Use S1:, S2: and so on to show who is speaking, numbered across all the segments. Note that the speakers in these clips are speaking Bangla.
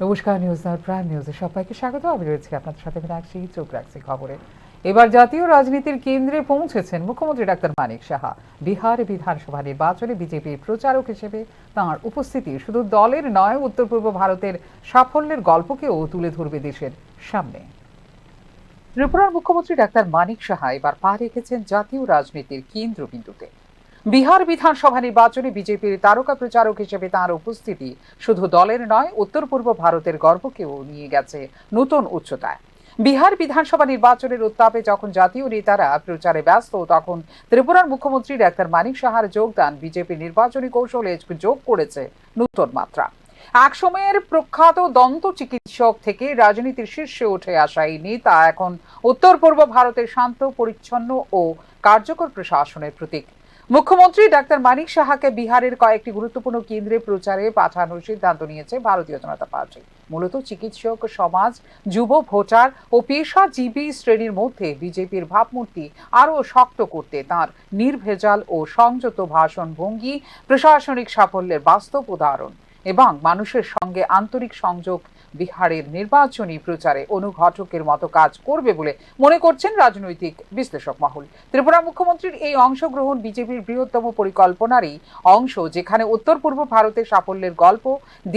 S1: নমস্কার, নিউজ নাও প্রাইম নিউজে সবাইকে স্বাগত। আমি রয়েছি আপনাদের সাথে, চোখ রাখছি খবরে। এবার জাতীয় রাজনীতির কেন্দ্রে পৌঁছেছেন মুখ্যমন্ত্রী ডাক্তার মানিক সাহা। বিহার বিধানসভা নির্বাচনে বিজেপির প্রচারক হিসেবে তাঁর উপস্থিতি শুধু দলের নয়, উত্তর পূর্ব ভারতের সাফল্যের গল্পকেও তুলে ধরবে দেশের সামনে। ত্রিপুরার মুখ্যমন্ত্রী ডাক্তার মানিক সাহা এবার পা রেখেছেন জাতীয় রাজনীতির কেন্দ্রবিন্দুতে। বিহার বিধানসভা নির্বাচনে বিজেপির তারকা প্রচারক হিসেবে তাঁর উপস্থিতি শুধু দলের নয়, উত্তর পূর্ব ভারতের গর্বকেও নিয়ে গেছে নতুন উচ্চতায়। বিহার বিধানসভা নির্বাচনের উত্তাপে যখন জাতীয় নেতারা প্রচারে ব্যস্ত, তখন ত্রিপুরার মুখ্যমন্ত্রী ডাক্তার মানিক সাহার যোগদান বিজেপির নির্বাচনী কৌশলে যোগ করেছে নতুন মাত্রা। এক সময়ের প্রখ্যাত দন্ত চিকিৎসক থেকে রাজনীতির শীর্ষে উঠে আসা এই নেতা এখন উত্তর পূর্ব ভারতের শান্ত, পরিচ্ছন্ন ও কার্যকর প্রশাসনের প্রতীক। মুখ্যমন্ত্রী ডাক্তার মানিক সাহাকে বিহারের কয়েকটি গুরুত্বপূর্ণ কেন্দ্রে প্রচারে পাঠানোর সিদ্ধান্ত নিয়েছে ভারতীয় জনতা পার্টি। মূলত চিকিৎসক সমাজ, যুব ভোটার ও পেশাজীবী শ্রেণীর মধ্যে বিজেপির ভাবমূর্তি আরও শক্ত করতে তাঁর নির্ভেজাল ও সংযত ভাষণ ভঙ্গি, প্রশাসনিক সাফল্যের বাস্তব উদাহরণ এবং মানুষের সঙ্গে আন্তরিক সংযোগ বিহারের নির্বাচনী প্রচারে অনুঘটকের মতো কাজ করবে বলে মনে করছেন রাজনৈতিক বিশ্লেষক মহল। ত্রিপুরা মুখ্যমন্ত্রীর এই অংশগ্রহণ বিজেপির বৃহত্তম পরিকল্পনারই অংশ, যেখানে উত্তর পূর্ব ভারতের সাফল্যের গল্প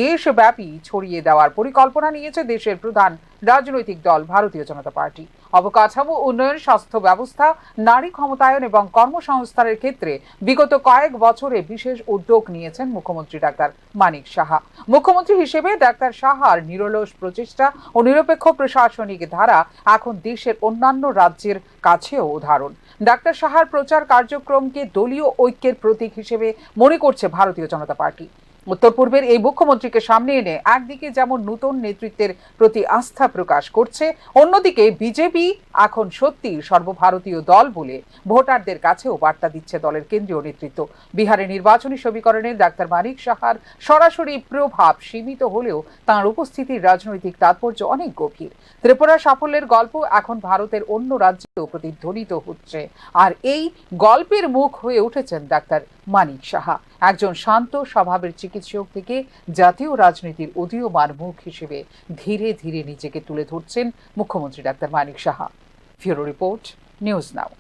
S1: দেশব্যাপী ছড়িয়ে দেওয়ার পরিকল্পনা নিয়েছে দেশের প্রধান রাজনৈতিক দল ভারতীয় জনতা পার্টি। অবকাঠামো উন্নয়ন, স্বাস্থ্য ব্যবস্থা, নারী ক্ষমতায়ন এবং কর্মসংস্থানের ক্ষেত্রে বিগত কয়েক বছরে বিশেষ উদ্যোগ নিয়েছেন মুখ্যমন্ত্রী ডাক্তার মানিক সাহা। মুখ্যমন্ত্রী হিসেবে ডাক্তার সাহার নিরলস প্রচেষ্টা ও নিরপেক্ষ প্রশাসনিক ধারা এখন দেশের অন্যান্য রাজ্যের কাছেও উদাহরণ। ডাক্তার সাহার প্রচার কার্যক্রমকে দলীয় ঐক্যের প্রতীক হিসেবে মনে করছে ভারতীয় জনতা পার্টি। উত্তর পূর্বের এই মুখ্যমন্ত্রীকে সামনে এনে একদিকে যেমন নতুন নেতৃত্বের প্রতি আস্থা প্রকাশ করছে, অন্যদিকে বিজেপি এখন সত্যি সর্বভারতীয় দল বলে ভোটারদের কাছেও বার্তা দিচ্ছে দলের কেন্দ্রীয় নেতৃত্ব। বিহারের নির্বাচনী সমীকরণে ডাক্তার মানিক সাহার সরাসরি প্রভাব সীমিত হলেও তাঁর উপস্থিতির রাজনৈতিক তাৎপর্য অনেক গভীর। ত্রিপুরার সাফল্যের গল্প এখন ভারতের অন্য রাজ্যেও প্রতিধ্বনিত হচ্ছে, আর এই গল্পের মুখ হয়ে উঠেছেন ডাক্তার মানিক সাহা, একজন শান্ত স্বভাবের চিকিৎসক থেকে জাতীয় রাজনীতির উদীয়মান মুখ হিসেবে ধীরে ধীরে নিজেকে তুলে ধরছেন মুখ্যমন্ত্রী doctor Manik Saha. Bureau report, news now.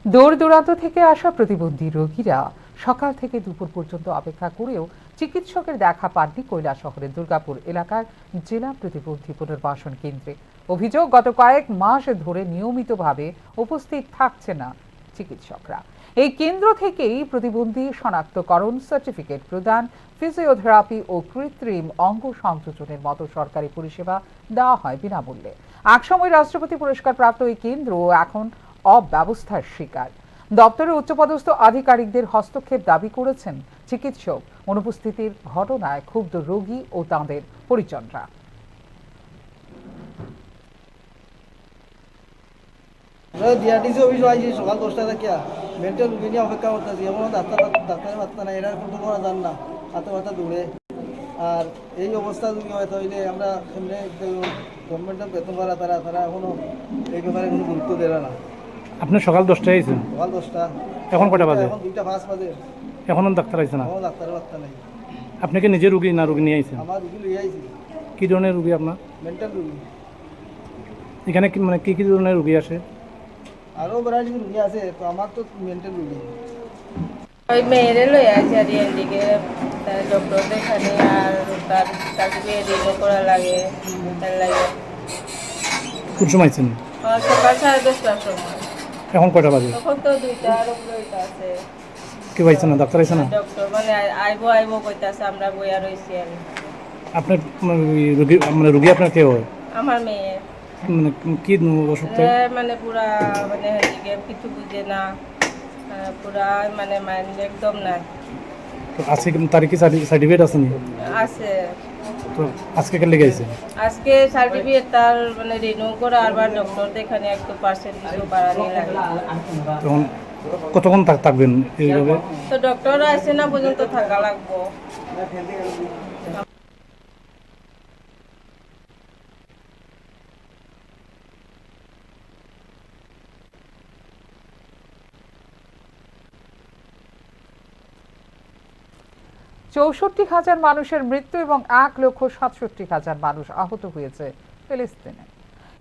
S1: দূর দূরান্ত থেকে আসা প্রতিবন্ধী রোগীরা সকাল থেকে দুপুর পর্যন্ত অপেক্ষা করেও চিকিৎসকের দেখা পাননি কৈলাসহরের দুর্গাপুর এলাকার জেলা প্রতিবন্ধী পুনর্বাসন কেন্দ্রে। অভিযোগ, গত কয়েক মাস ধরে নিয়মিতভাবে উপস্থিত থাকছে না চিকিৎসকরা। এই কেন্দ্র থেকেই প্রতিবন্ধী শনাক্তকরণ, সার্টিফিকেট প্রদান, ফিজিওথেরাপি ও কৃত্রিম অঙ্গ সংযোজনের মতো সরকারি পরিষেবা দেওয়া হয় বিনামূল্যে। একসময় রাষ্ট্রপতি পুরস্কার প্রাপ্ত এই কেন্দ্র এখন অব্যবস্থার শিকার। দপ্তরের উচ্চপদস্থ আধিকারিকদের হস্তক্ষেপ দাবি করেছেন চিকিৎসক। অনুপস্থিতির ঘটনায় ক্ষুব্ধ রোগী ও তাঁদের পরিজনরা।
S2: ডিআরটিসি অফিস আইছি সকাল 10টা থেকে মেন্টাল রুগী নিয়ে অপেক্ষা করতেছি। এমন ডাক্তারের বার্তা নাই, এরা কোনো করা যান না, হাতে বার্তা দৌড়ে। আর এই অবস্থা যদি হয় তাহলে আমরা এমনি গভর্নমেন্টের বেতন করা তারা এখনো এই ব্যাপারে কোনো গুরুত্ব দেয় না।
S3: আপনি সকাল 10টায় আইছেন?
S2: সকাল 10টা।
S3: এখন কটা বাজে?
S2: এখন 2:05 বাজে।
S3: এখনো ডাক্তার আইছে না?
S2: এখনো ডাক্তারের বার্তা নাই।
S3: আপনি কি নিজে রুগী না রুগী নিয়ে আইছেন?
S2: আমার রুগী লইয়া আইছি।
S3: কি ধরনের রুগী আপনার?
S2: মেন্টাল রুগী।
S3: এখানে কি মানে কি ধরনের রুগী আসে?
S2: আরও ভ্যারাইটি রুগী আছে, তো আমার তো মেন্টাল রুগী।
S4: ওই মেয়েরে লই আছে আর এদিকে ডক্টর দেখানি আর তার তাকে রিনো করা লাগে, তার লাগে।
S3: কোন সময় আইছেন?
S4: সকাল 10:30টার সময়।
S3: এখন কটা বাজে?
S4: তখন তো 2টা আর উপরে আছে।
S3: কি পাইছেন না? ডাক্তার আইছে না?
S4: ডক্টর মানে আইবো কইতাছে, আমরা বইয়া রইছি আর।
S3: আপনার রুগী আপনার কে হয়?
S4: আমার মেয়ে
S3: মানে কি অসুখ?
S4: মানে পুরা মানে এদিকে কিছু বুঝে না, পুরা মানে মাইন্ড একদম নাই।
S3: তো আজকে তার কি সার্টিফিকেট আছে নি?
S4: আছে।
S3: তো আজকে কে লেগে আইছে?
S4: আজকে সার্টিফিকেট তার মানে রিনিউ করে আরবার ডক্টর দেখানে 100% কিছু বাড়ানি লাগে।
S3: তখন কতক্ষণ থাকবেন এইভাবে?
S4: তো ডক্টর আসে না পর্যন্ত থাকা লাগবো।
S1: 64,000 মানুষের মৃত্যু এবং 1,67,000 মানুষ আহত হয়েছে ফিলিস্তিনে।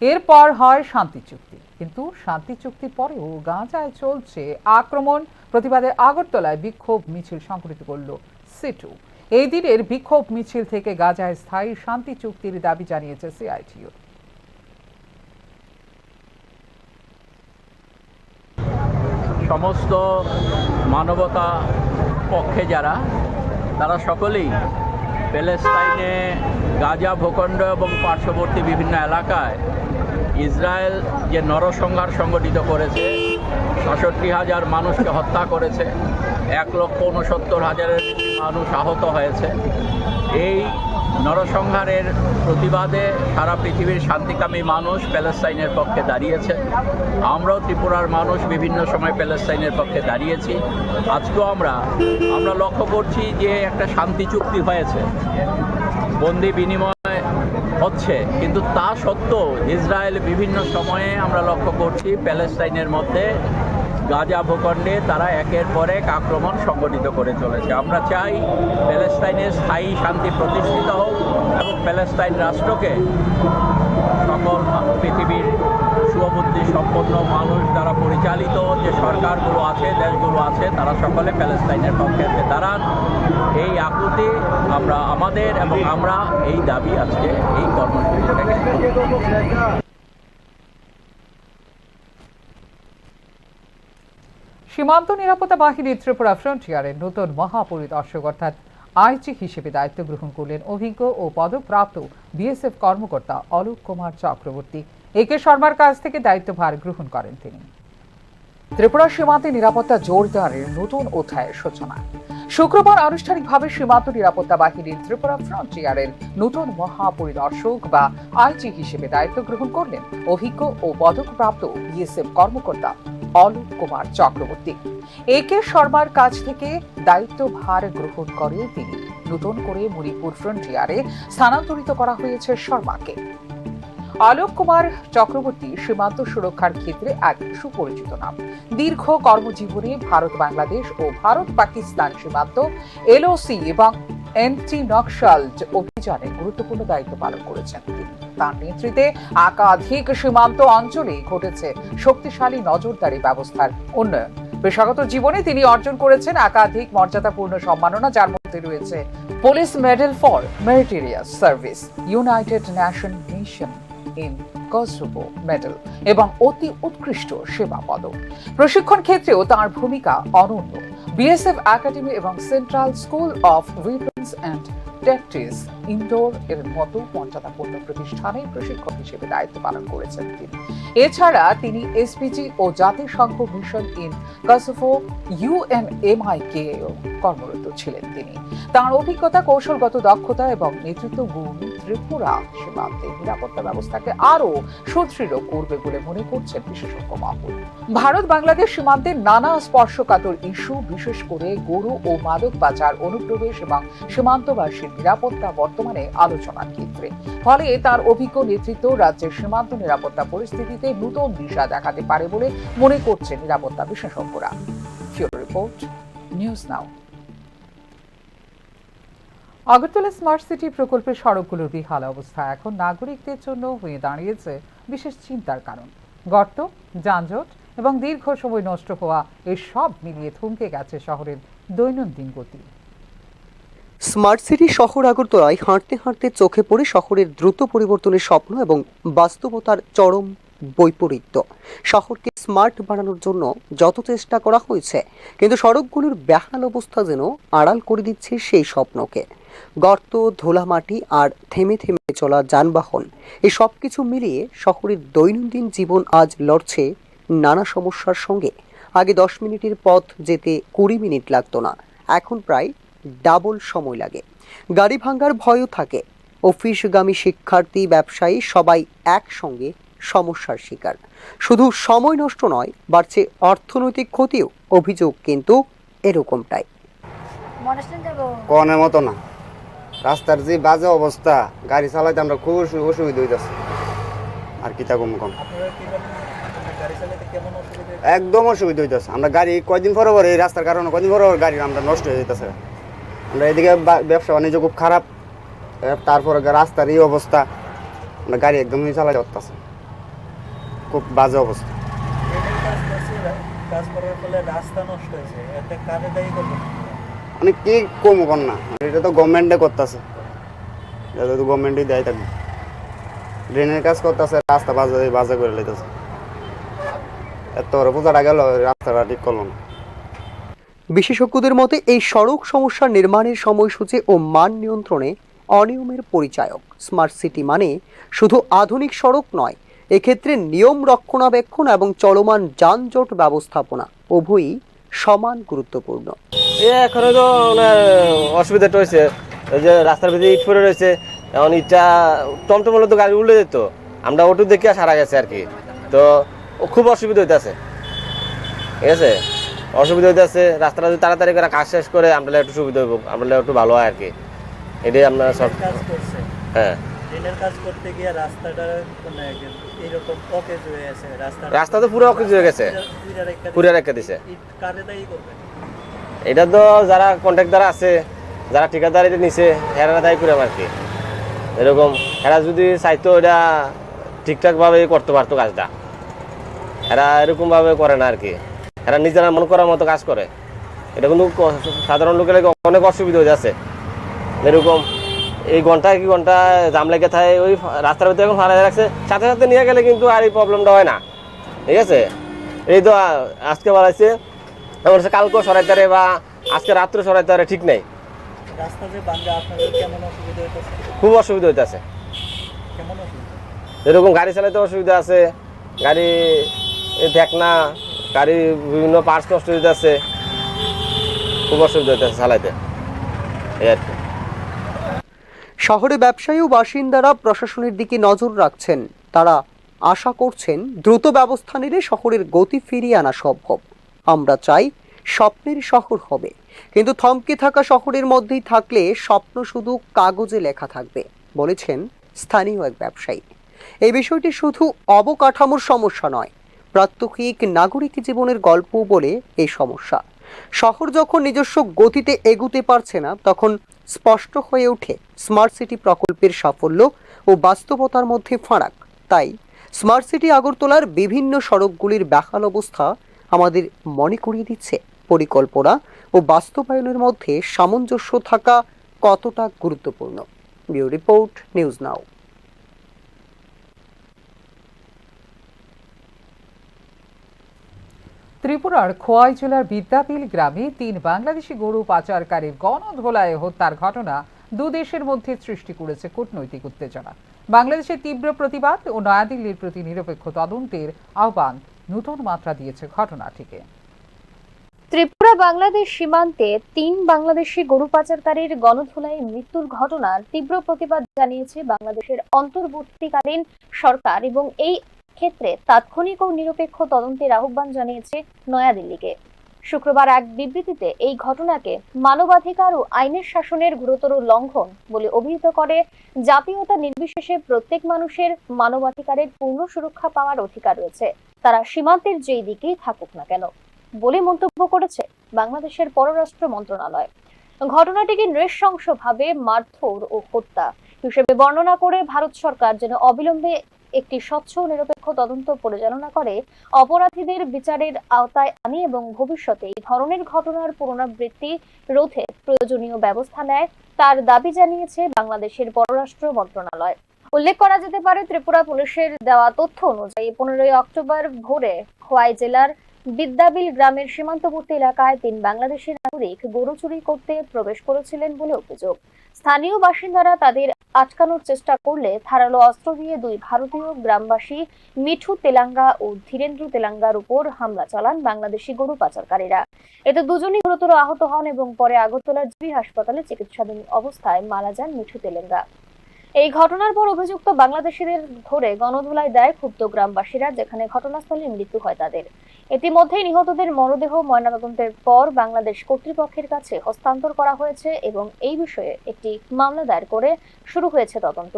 S1: এরপর হয় শান্তি চুক্তি, কিন্তু শান্তি চুক্তির পরেও গাজায় চলছে আক্রমণ। প্রতিবাদে আগরতলায় বিক্ষোভ মিছিল সংঘটিত করল সিটু। এই দিনের বিক্ষোভ মিছিল থেকে গাজায় স্থায়ী শান্তি চুক্তির দাবি জানিয়েছে সিআইটিইউ।
S5: সমস্ত মানবতা পক্ষে যারা, তারা সকলেই প্যালেস্টাইনে গাজা ভূখণ্ড এবং পার্শ্ববর্তী বিভিন্ন এলাকায় ইসরায়েল যে নরসংহার সংগঠিত করেছে, ৬৭,000 মানুষকে হত্যা করেছে, 1,69,000 মানুষ আহত হয়েছে, এই নরসংহারের প্রতিবাদে সারা পৃথিবীর শান্তিকামী মানুষ প্যালেস্টাইনের পক্ষে দাঁড়িয়েছে। আমরাও ত্রিপুরার মানুষ বিভিন্ন সময় প্যালেস্টাইনের পক্ষে দাঁড়িয়েছি। আজকেও আমরা লক্ষ্য করছি যে একটা শান্তি চুক্তি হয়েছে, বন্দি বিনিময় হচ্ছে, কিন্তু তা সত্ত্বেও ইসরায়েল বিভিন্ন সময়ে আমরা লক্ষ্য করছি প্যালেস্টাইনের মধ্যে গাজা ভূখণ্ডে তারা একের পর এক আক্রমণ সংগঠিত করে চলেছে। আমরা চাই প্যালেস্টাইনের স্থায়ী শান্তি প্রতিষ্ঠিত হোক এবং প্যালেস্টাইন রাষ্ট্রকে সকল পৃথিবীর সুবুদ্ধি সম্পন্ন মানুষ দ্বারা পরিচালিত যে সরকারগুলো আছে, দেশগুলো আছে, তারা সকলে প্যালেস্টাইনের পক্ষে দাঁড়ান। এই আকুতি আমরা আমাদের এবং আমরা এই দাবি আজকে এই কর্মসূচি থেকে।
S1: সীমান্ত নিরাপত্তা বাহিনী ত্রিপুরা ফ্রন্টিয়ারের নতুন মহাপরিদর্শক অর্থাৎ আইজি হিসেবে দায়িত্ব গ্রহণ করলেন অভিজ্ঞ ও পদকপ্রাপ্ত বিএসএফ কর্মকর্তা অলোক কুমার চক্রবর্তী। একে শর্মার কাছ থেকে দায়িত্বভার গ্রহণ করেন তিনি। ত্রিপুরা সীমান্তে নিরাপত্তা জোরদারের নতুন অধ্যায়ের সূচনা। শুক্রবার আনুষ্ঠানিকভাবে সীমান্ত নিরাপত্তা বাহিনীর ত্রিপুরা ফ্রন্টিয়ারের নতুন মহাপরিদর্শক বা আইজি হিসেবে দায়িত্ব গ্রহণ করলেন অভিজ্ঞ ও পদকপ্রাপ্ত বিএসএফ কর্মকর্তা অলোক কুমার চক্রবর্তী। একে শর্মার কাছ থেকে দায়িত্বভার গ্রহণ করে তিনি। নতুন করে মণিপুর ফ্রন্টিয়ারে স্থানান্তরিত করা হয়েছে শর্মাকে। অলোক কুমার চক্রবর্তী সীমান্ত সুরক্ষার ক্ষেত্রে এক সুপরিচিত নাম। দীর্ঘ কর্মজীবনে ভারত বাংলাদেশ ও ভারত পাকিস্তান সীমান্ত এলওসি এবং এন্টি নকশাল অভিযানে গুরুত্বপূর্ণ দায়িত্ব পালন করেছেন তিনি। তার নেতৃত্বে একাধিক সীমান্ত অঞ্চলে ঘটেছে শক্তিশালী নজরদারি ব্যবস্থার উন্নয়ন। পেশাগত জীবনে তিনি অর্জন করেছেন একাধিক মর্যাদাপূর্ণ সম্মাননা, যার মধ্যে রয়েছে police medal for meritorious service, United nation mission in Kosovo medal এবং অতি উৎকৃষ্ট সেবা পদক। প্রশিক্ষণ ক্ষেত্রেও তার ভূমিকা অনন্য। বিএসএফ একাডেমি এবং central school of weapons and tactics indoor এর মতো মর্যাদাপূর্ণ প্রতিষ্ঠানে প্রশিক্ষক হিসেবে দায়িত্ব পালন করেছেন তিনি। এছাড়া তিনি এসপিজি ও জাতিসংঘ মিশন ইন কসোভো ইউএনএমআইকে কর্মরত ছিলেন তিনি। তার অভিজ্ঞতা, কৌশলগত দক্ষতা এবং নেতৃত্ব গুণ ত্রিপুরা সীমান্তে নিরাপত্তা ব্যবস্থাকে আরও সুদৃঢ় করবে বলে মনে করছেন বিশেষজ্ঞ মহল। ভারত বাংলাদেশ সীমান্তে নানা স্পর্শকাতর ইস্যু, বিশেষ করে গরু ও মাদক পাচার, অনুপ্রবেশ এবং সীমান্তবাসীর নিরাপত্তা বর্তমানে আলোচনার ক্ষেত্রে। ফলে তার অভিজ্ঞ নেতৃত্ব রাজ্যের সীমান্ত নিরাপত্তা পরিস্থিতিতে নতুন দিশা দেখাতে পারে বলে মনে করছেন নিরাপত্তা বিশেষজ্ঞরা। রিপোর্ট নিউজ নাও। আগরতলা স্মার্ট সিটি প্রকল্পের সড়কগুলোর বেহাল অবস্থা এখন নাগরিকদের জন্য হয়ে দাঁড়িয়েছে বিশেষ চিন্তার কারণ। গর্ত, যানজট এবং দীর্ঘ সময় নষ্ট হওয়া এসব মিলিয়ে থমকে গেছে শহরের দৈনন্দিন গতি।
S6: স্মার্ট সিটি শহর আগরতলায় হাঁটতে হাঁটতে চোখে পড়ে শহরের দ্রুত পরিবর্তনের স্বপ্ন এবং বাস্তবতার চরম বৈপরীত্য। শহরকে স্মার্ট বানানোর জন্য যত চেষ্টা করা হয়েছে, কিন্তু সড়কগুলোর বেহাল অবস্থা যেন আড়াল করে দিচ্ছে সেই স্বপ্নকে। গর্ত, ধুলামাটি আর থেমে থেমে চলা যানবাহন, এই সব কিছু মিলিয়ে শহরের দৈনন্দিন জীবন আজ লড়ছে নানা সমস্যার সঙ্গে। আগে 10 মিনিটের পথ যেতে 20 মিনিট লাগতো না, এখন প্রায় ডাবল সময় লাগে। গাড়ি ভাঙার ভয়ও থাকে। অফিসগামী শিক্ষার্থী, ব্যবসায়ী সবাই একসঙ্গে সমস্যার শিকার। শুধু সময় নষ্ট নয়, বাড়ছে অর্থনৈতিক ক্ষতিও। অভিযোগ কিন্তু এরকমটাই।
S7: কোনের মতো না, রাস্তার যে বাজে অবস্থা, গাড়ি চালাইতে আমরা খুব অসুবিধা হইতেছে। আর কি তা কম একদম অসুবিধা হইতেছে। আমরা গাড়ি কয়দিন পরে এই রাস্তার কারণে কয়দিন পরে গাড়ি আমরা নষ্ট হয়ে যেতেছে। আমরা এদিকে ব্যবসা বাণিজ্য খুব খারাপ, তারপরে রাস্তার এই অবস্থা, আমরা গাড়ি একদমই চালাতে পারতেছে, খুব বাজে অবস্থা।
S2: কাজ করার ফলে রাস্তা নষ্ট হয়েছে, এতে কারে দায়ী করবেন?
S7: মানে কি কম কর না, এটা তো গভর্নমেন্টে করতেছে, এটা তো গভর্নমেন্টই দেয় থাকবে। ড্রেনের কাজ করতেছে, রাস্তা বাজে বাজে করে লইতেছে, এত বড় পূজাটা গেল, রাস্তাটা ঠিক করলো না।
S6: বিশেষজ্ঞদের মতে এই সড়ক সমস্যা নির্মাণের সময়সূচি ও মান নিয়ন্ত্রণে অনিয়মের পরিচায়ক। স্মার্ট সিটি মানে শুধু আধুনিক সড়ক নয়, এক্ষেত্রে নিয়ম রক্ষণাবেক্ষণ এবং চলমান যানজট ব্যবস্থাপনা উভয়ই সমান গুরুত্বপূর্ণ।
S8: এখনো তো অসুবিধাটা হয়েছে, ওই যে রাস্তার ভিতরে ইট পড়ে রয়েছে, এখন ইটটা টমটমলে তো গাড়ি উল্টে যেত, আমরা অটো দেখে সারা গেছে আর কি, তো খুব অসুবিধা হইতেছে, ঠিক আছে, অসুবিধা হইতেছে। রাস্তাটা যদি তাড়াতাড়ি করে কাজ শেষ করে আমরা একটু সুবিধা হইব, আমরা একটু ভালো হয় আর কি, এটাই আমরা সব
S2: কাজ করছে।
S8: হ্যাঁ,
S2: ড্রেনের কাজ করতে গিয়ে রাস্তাটা মানে এরকম অকেজ হয়ে আছে,
S8: রাস্তা তো পুরো অকেজ হয়ে গেছে, পুরো রেখে দিছে।
S2: কারে দায়ী করবেন?
S8: এটা তো যারা কন্ট্রাক্টর আছে, যারা ঠিকাদার এটা নিছে, এরা দায়ী করে আর কি। এরকম এরা যদি চাইতো এটা ঠিকঠাকভাবে করতে পারতো কাজটা, এরা এরকমভাবে করে না আর কি, এরা নিজেরা মন করার মতো কাজ করে। এটা কিন্তু সাধারণ লোকের অনেক অসুবিধা হয়ে যাচ্ছে। এরকম এই ঘন্টায় কি ঘন্টা জাম লেগে থাকে, ওই রাস্তার ভিতরে এখন ফাঁড়া রাখছে, সাথে সাথে নিয়ে গেলে কিন্তু আর এই প্রবলেমটা হয় না, ঠিক আছে। এই তো আজকে বাড়াইছে, এমন কালকেও সরাইতে পারে বা আজকে রাত্রে সরাইতে পারে, ঠিক নেই।
S2: রাস্তা যে ভাঙা আপনাদের কেমন অসুবিধা হইতেছে?
S8: খুব অসুবিধা হইতেছে,
S2: কেমন অসুবিধা?
S8: এরকম গাড়ি চালাতে অসুবিধা আছে, গাড়ি দেখ না, গাড়ি বিভিন্ন পার্টস নষ্ট হয়ে যাচ্ছে, খুব অসুবিধা হইতেছে চালাইতে, এই আর কি।
S6: শহরে ব্যবসায়ী ও বাসিন্দারা প্রশাসনের দিকে নজর রাখছেন। তারা আশা করছেন দ্রুত ব্যবস্থা নিলে শহরের গতি ফিরিয়ে আনা সম্ভব। আমরা চাই স্বপ্নের শহর হবে, কিন্তু থমকে থাকা শহরের মধ্যেই থাকলে স্বপ্ন শুধু কাগজে লেখা থাকবে, বলেছেন স্থানীয় এক ব্যবসায়ী। এই বিষয়টি শুধু অবকাঠামোর সমস্যা নয়, প্রাত্যহিক নাগরিক জীবনের গল্প বলে এই সমস্যা। শহর যখন নিজস্ব গতিতে এগুতে পারছে না, তখন স্পষ্ট হয়ে ওঠে স্মার্ট সিটি প্রকল্পের সাফল্য ও বাস্তবতার মধ্যে ফারাক। তাই স্মার্ট সিটি আগরতলার বিভিন্ন সড়কগুলির বেহাল অবস্থা আমাদের মনে করিয়ে দিচ্ছে পরিকল্পনা ও বাস্তবায়নের মধ্যে সামঞ্জস্য থাকা কতটা গুরুত্বপূর্ণ। ব্যুরো রিপোর্ট, নিউজ নাও।
S1: ত্রিপুরার খোয়াই জেলার বিদ্যাপিল গ্রামে ৩ বাংলাদেশি গরু পাচারকারীর গণধোলায় হত্যার ঘটনা দুদেশের মধ্যে সৃষ্টি করেছে কূটনৈতিক উত্তেজনা। বাংলাদেশের তীব্র প্রতিবাদ ও নয়াদিল্লির প্রতি নিরপেক্ষ তদন্তের আহ্বান নতুন মাত্রা দিয়েছে ঘটনাটিকে।
S9: ত্রিপুরা বাংলাদেশ সীমান্তে ৩ বাংলাদেশি গরু পাচারকারীর গণধোলায় মৃত্যুর ঘটনার তীব্র প্রতিবাদ জানিয়েছে বাংলাদেশের অন্তর্বর্তীকালীন সরকার এবং এই ক্ষেত্রে তাৎক্ষণিক ও নিরপেক্ষ তদন্তের আহ্বান জানিয়েছে নয়াদিল্লিকে। শুক্রবার এক বিবৃতিতে এই ঘটনাকে মানবাধিকার ও আইনের শাসনের গুরুতর লঙ্ঘন বলে অভিহিত করে জাতীয়তা নির্বিশেষে প্রত্যেক মানুষের মানবাধিকারের পূর্ণ সুরক্ষা পাওয়ার অধিকার রয়েছে, তারা সীমান্তের যেই দিকেই থাকুক না কেন বলে মন্তব্য করেছে বাংলাদেশের পররাষ্ট্র মন্ত্রণালয়। ঘটনাটিকে নৃশংসভাবে মারধর ও হত্যা হিসেবে বর্ণনা করে ভারত সরকার যেন অবিলম্বে একটি স্বচ্ছ ও নিরপেক্ষ তদন্ত পরিচালনা করে অপরাধীদের বিচারের আওতায় আনে এবং ভবিষ্যতে এই ধরনের ঘটনার পুনরাবৃত্তি রোধে প্রয়োজনীয় ব্যবস্থা নেয় তার দাবি জানিয়েছে বাংলাদেশের পররাষ্ট্র মন্ত্রণালয়। উল্লেখ করা যেতে পারে, ত্রিপুরা পুলিশের দেওয়া তথ্য অনুযায়ী 15 অক্টোবর ভোরে খোয়াই জেলার বিদ্যাবিল গ্রামের সীমান্তবর্তী এলাকায় 3 বাংলাদেশি নাগরিক গরু চুরি করতে প্রবেশ করেছিলেন বলে অভিযোগ। স্থানীয় বাসিন্দারা তাদের আটকানোর চেষ্টা করলে ধারালো অস্ত্র দিয়ে 2 ভারতীয় গ্রামবাসী মিঠু তেলাঙ্গা ও ধীরেন্দ্র তেলাঙ্গার উপর হামলা চালান বাংলাদেশি গরু পাচারকারীরা। এতে দুজনই গুরুতর আহত হন এবং পরে আগরতলার জিবি হাসপাতালে চিকিৎসাধীন অবস্থায় মারা যান মিঠু তেলাঙ্গা। এই ঘটনার পর অভিযুক্ত বাংলাদেশিদের ধরে গণধোলায় দেয় ক্ষুব্ধ গ্রামবাসীরা, যেখানে ঘটনাস্থলে মৃত্যু হয় তাদের। ইতিমধ্যে নিহতদের মরদেহ ময়নাতদন্তের পর বাংলাদেশ কর্তৃপক্ষের কাছে হস্তান্তর করা হয়েছে এবং এই বিষয়ে একটি মামলা দায়ের করে শুরু হয়েছে তদন্ত।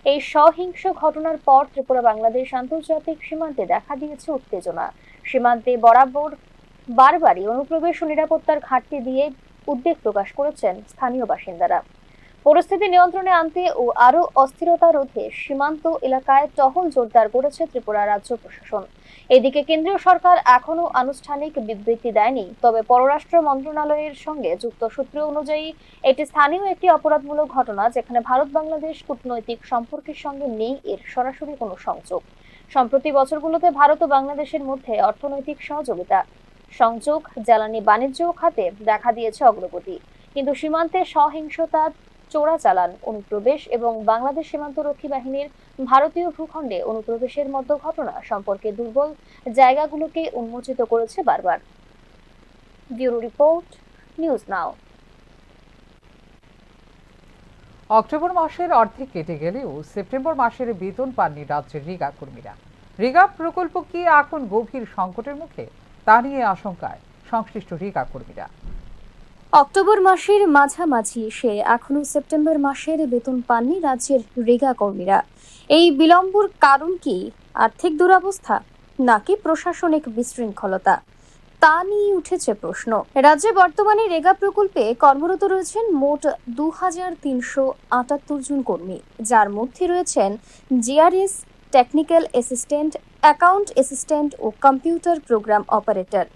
S9: এই সহিংস ঘটনার পর ত্রিপুরা বাংলাদেশ আন্তর্জাতিক সীমান্তে দেখা দিয়েছে উত্তেজনা। সীমান্তে বরাবর বারবারই অনুপ্রবেশ ও নিরাপত্তার ঘাটতি দিয়ে উদ্বেগ প্রকাশ করেছেন স্থানীয় বাসিন্দারা। পরিস্থিতি নিয়ন্ত্রণে আনতে ও আরো অস্থিরতা রোধে সীমান্ত এলাকায় টহল জোরদার করেছে ত্রিপুরা রাজ্য প্রশাসন। এদিকে কেন্দ্রীয় সরকার এখনো আনুষ্ঠানিক বিবৃতি দেয়নি, তবে পররাষ্ট্র মন্ত্রণালয়ের সঙ্গে যুক্ত সূত্র অনুযায়ী এটি স্থানীয় একটি অপরাধমূলক ঘটনা, যেখানে ভারত বাংলাদেশ কূটনৈতিক সম্পর্কের সঙ্গে নেই এর সরাসরি কোনো সংযোগ। সম্প্রতি বছরগুলোতে ভারত ও বাংলাদেশের মধ্যে অর্থনৈতিক সহযোগিতা, সংযোগ, জ্বালানি বাণিজ্য খাতে দেখা দিয়েছে অগ্রগতি, কিন্তু সীমান্তে সহিংসতা, চোরাচালান, অনুপ্রবেশ এবং বাংলাদেশ সীমান্তরক্ষী বাহিনীর ভারতীয় ভূখণ্ডে অনুপ্রবেশের মতো ঘটনা সম্পর্কে দুর্বল জায়গাগুলোকে উন্মোচিত করেছে বারবার। ব্যুরো রিপোর্ট, নিউজ নাও।
S1: অক্টোবর মাসের অর্ধেক কেটে গেলেও সেপ্টেম্বর মাসের বেতন পাননি রাজ্যের রিগা কর্মীরা। রিগা প্রকল্প কি এখন গভীর সংকটের মুখে, তা নিয়ে আশঙ্কায় সংশ্লিষ্ট রিগা কর্মীরা।
S9: অক্টোবর মাসের মাঝামাঝি এসে এখনো সেপ্টেম্বর মাসের বেতন পাননি রাজ্যের রেগা কর্মীরা। এই বিলম্বর কারণ কি আর্থিক দুরবস্থা নাকি প্রশাসনিক বিশৃঙ্খলতা, তা নিয়ে উঠেছে প্রশ্ন। রাজ্যে বর্তমানে রেগা প্রকল্পে কর্মরত রয়েছেন মোট 2378 জন কর্মী, যার মধ্যে রয়েছেন GRS, technical assistant, account assistant ও কম্পিউটার প্রোগ্রাম অপারেটর।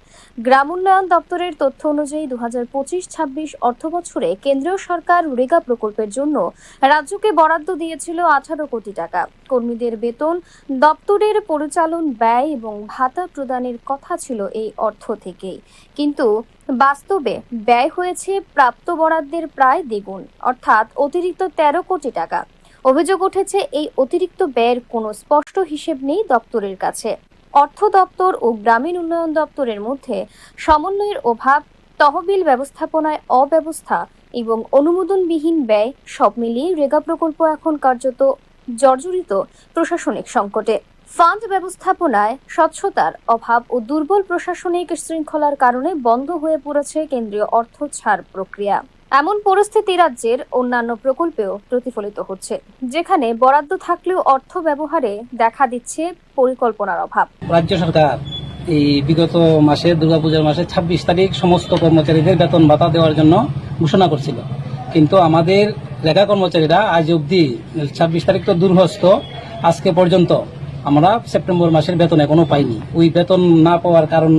S9: গ্রাম উন্নয়ন দপ্তরের তথ্য অনুযায়ী 2025-26 অর্থবছরে কেন্দ্রীয় সরকার রেগা প্রকল্পের জন্য রাজ্যকে বরাদ্দ দিয়েছিল 18 কোটি টাকা। কর্মীদের বেতন, দপ্তরের পরিচালন ব্যয় এবং ভাতা প্রদানের কথা ছিল এই অর্থ থেকেই, কিন্তু বাস্তবে ব্যয় হয়েছে প্রাপ্ত বরাদ্দের প্রায় দ্বিগুণ, অর্থাৎ অতিরিক্ত 13 কোটি টাকা। অভিযোগ উঠেছে এই অতিরিক্ত ব্যয়ের কোনো স্পষ্ট হিসেব নেই দপ্তরের কাছে। অর্থ দপ্তর ও গ্রামীণ উন্নয়ন দপ্তরের মধ্যে সমন্বয়ের অভাব, তহবিল ব্যবস্থাপনায় অব্যবস্থা এবং অনুমোদনবিহীন ব্যয়, সব মিলিয়ে রেগা প্রকল্প এখন কার্যত জর্জরিত প্রশাসনিক সংকটে। ফান্ড ব্যবস্থাপনায় স্বচ্ছতার অভাব ও দুর্বল প্রশাসনিক শৃঙ্খলার কারণে বন্ধ হয়ে পড়েছে কেন্দ্রীয় অর্থ ছাড় প্রক্রিয়া। এমন পরিস্থিতি রাজ্যের অন্যান্য প্রকল্পেও প্রতিফলিত হচ্ছে, যেখানে বরাদ্দ থাকলেও অর্থ ব্যবহারে দেখা দিচ্ছে পরিকল্পনার অভাব।
S3: রাজ্য সরকার এই বিগত মাসে দুর্গাপূজার মাসে 26 তারিখ সমস্ত কর্মচারীদের বেতন ভাতা দেওয়ার জন্য ঘোষণা করছিল, কিন্তু আমাদের রেগা কর্মচারীরা আজ অবধি 26 তারিখ তো দূরহস্ত, আজকে পর্যন্ত আমরা সেপ্টেম্বর মাসের বেতন এখনো পাইনি। ওই বেতন না পাওয়ার কারণ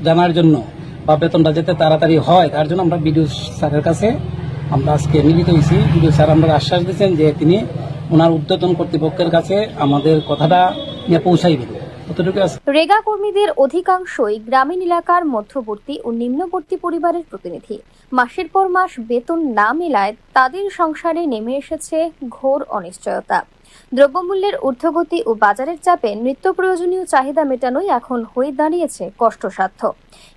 S3: জানার জন্য বা বেতনটা যাতে তাড়াতাড়ি হয় তার জন্য আমরা বিডিও স্যারের কাছে আমরা আজকে মিলিত হয়েছি। বিডিও স্যার আমরা আশ্বাস দিয়েছেন যে তিনি ওনার ঊর্ধ্বতন কর্তৃপক্ষের কাছে আমাদের কথাটা নিয়ে পৌঁছাইবেন।
S9: রেগা কর্মীদের অধিকাংশই গ্রামীণ এলাকার মধ্যবর্তী ও নিম্নবর্তী পরিবারের প্রতিনিধি। মাসের পর মাস বেতন না মেলায় তাদের সংসারে নেমে এসেছে ঘোর অনিশ্চয়তা। দ্রব্যমূল্যের ঊর্ধ্বগতি ও বাজারের চাপে নিত্য প্রয়োজনীয় চাহিদা মেটানোই এখন হয়ে দাঁড়িয়েছে কষ্টসাধ্য।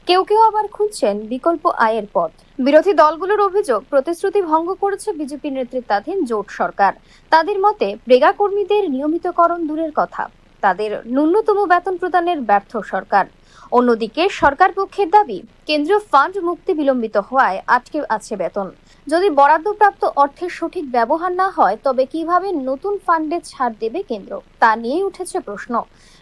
S9: কেউ কেউ আবার খুঁজছেন বিকল্প আয়ের পথ। বিরোধী দলগুলোর অভিযোগ, প্রতিশ্রুতি ভঙ্গ করেছে বিজেপি নেতৃত্বাধীন জোট সরকার। তাদের মতে রেগা কর্মীদের নিয়মিতকরণ দূরের কথা, তাদের ন্যূনতম বেতন প্রদানের ব্যর্থ সরকার। অন্যদিকে সরকার পক্ষের দাবি, কেন্দ্রীয় ফান্ড মুক্তি বিলম্বিত হওয়ায় আটকে আছে বেতন। যদি বরাদ্দপ্রাপ্ত অর্থের সঠিক ব্যবহার না হয় তবে কিভাবে নতুন ফান্ডে ছাড় দেবে কেন্দ্র, তা নিয়ে উঠেছে প্রশ্ন।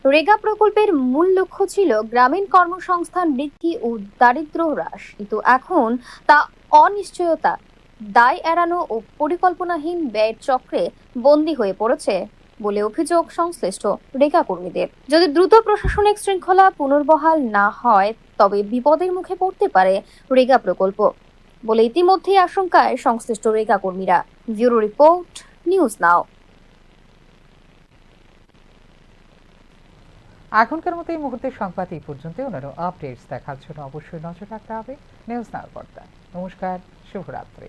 S9: রেগা প্রকল্পের মূল লক্ষ্য ছিল গ্রামীণ কর্মসংস্থান বৃদ্ধি ও দারিদ্র্য হ্রাস, কিন্তু এখন তা অনিশ্চয়তা, দায় এড়ানো ও পরিকল্পনাহীন ব্যয়ের চক্রে বন্দী হয়ে পড়েছে বলে অভিযোগ সংশ্লিষ্ট রেগা কর্মীদের। যদি দ্রুত প্রশাসনিক শৃঙ্খলা পুনর্বহাল না হয় তবে বিপদের মুখে পড়তে পারে রেগা প্রকল্প বলে ইতিমধ্যেই আশঙ্কায় সংশ্লিষ্ট রেগা কর্মীরা। ব্যুরো রিপোর্ট, নিউজ নাও।
S1: এখনকার মতো এই মুহূর্তের সংবাদ এই পর্যন্ত। অন্যান্য আপডেটস দেখার জন্য অবশ্যই নজর রাখতে হবে নিউজ নাও পর্দায়। নমস্কার, শুভরাত্রি।